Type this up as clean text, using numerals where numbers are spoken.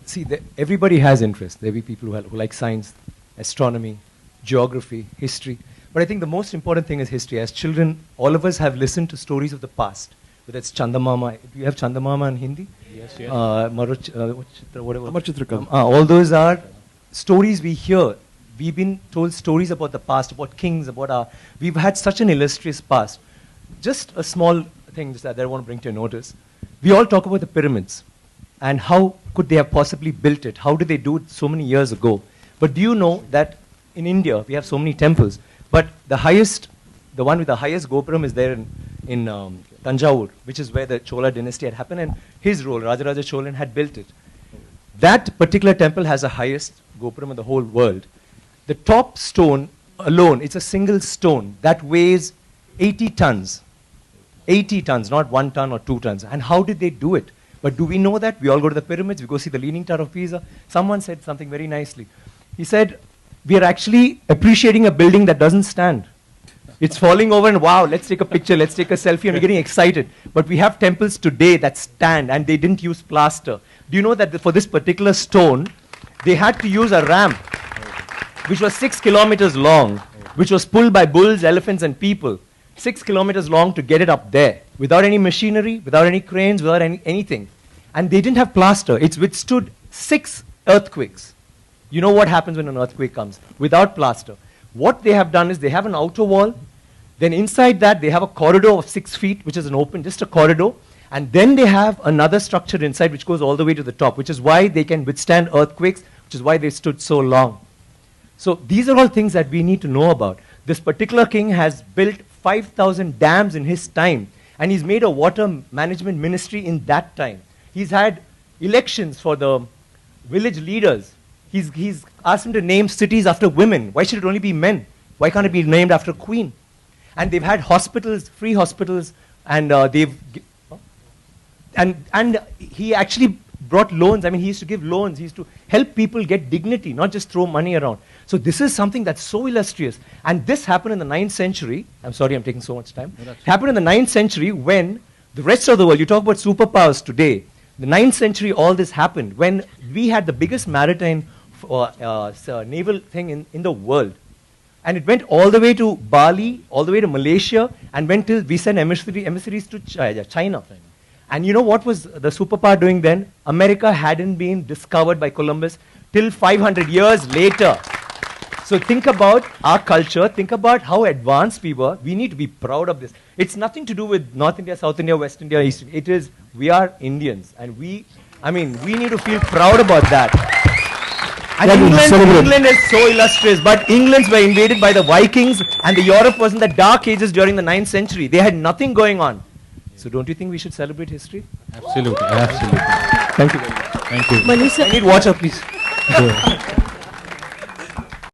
see, everybody has interest. There will be people who like science, astronomy, geography, history. But I think the most important thing is history. As children, all of us have listened to stories of the past. Whether it's Chandamama. Do you have Chandamama in Hindi? Yes, yes. Whatever. Amar Chitrakam. All those are stories we hear. We've been told stories about the past, about kings, we've had such an illustrious past. Just a small thing that I want to bring to your notice. We all talk about the pyramids and how could they have possibly built it? How did they do it so many years ago? But do you know that in India, we have so many temples, but the one with the highest Gopuram is there in Tanjavur, which is where the Chola dynasty had happened, and his role, Rajaraja Cholan, had built it. That particular temple has the highest Gopuram in the whole world. The top stone alone, it's a single stone that weighs 80 tons. 80 tons, not 1 ton or 2 tons. And how did they do it? But do we know that? We all go to the pyramids, we go see the Leaning Tower of Pisa. Someone said something very nicely. He said, we are actually appreciating a building that doesn't stand. It's falling over and wow, let's take a picture, let's take a selfie, and we're getting excited. But we have temples today that stand and they didn't use plaster. Do you know that for this particular stone, they had to use a ramp, which was 6 kilometers long, which was pulled by bulls, elephants, and people. 6 kilometers long to get it up there, without any machinery, without any cranes, without anything. And they didn't have plaster. It's withstood 6 earthquakes. You know what happens when an earthquake comes? Without plaster. What they have done is they have an outer wall, then inside that they have a corridor of 6 feet, which is an open, just a corridor, and then they have another structure inside which goes all the way to the top, which is why they can withstand earthquakes, which is why they stood so long. So these are all things that we need to know about. This particular king has built 5,000 dams in his time, and he's made a water management ministry in that time. He's had elections for the village leaders. He's asked them to name cities after women. Why should it only be men? Why can't it be named after a queen? And they've had hospitals, free hospitals, and and he actually brought loans. I mean, he used to give loans. He used to help people get dignity, not just throw money around. So this is something that's so illustrious. And this happened in the 9th century. I'm sorry I'm taking so much time. It happened in the 9th century when the rest of the world, you talk about superpowers today, the 9th century all this happened when we had the biggest maritime naval thing in the world. And it went all the way to Bali, all the way to Malaysia, and went till we sent emissaries to China. And you know what was the superpower doing then? America hadn't been discovered by Columbus till 500 years later. So think about our culture, think about how advanced we were. We need to be proud of this. It's nothing to do with North India, South India, West India, East India. It is, we are Indians. And we need to feel proud about that. And England is so illustrious, but Englands were invaded by the Vikings, and Europe was in the dark ages during the 9th century. They had nothing going on. So don't you think we should celebrate history? Absolutely, absolutely. Thank you very much. Thank you. I need water, please.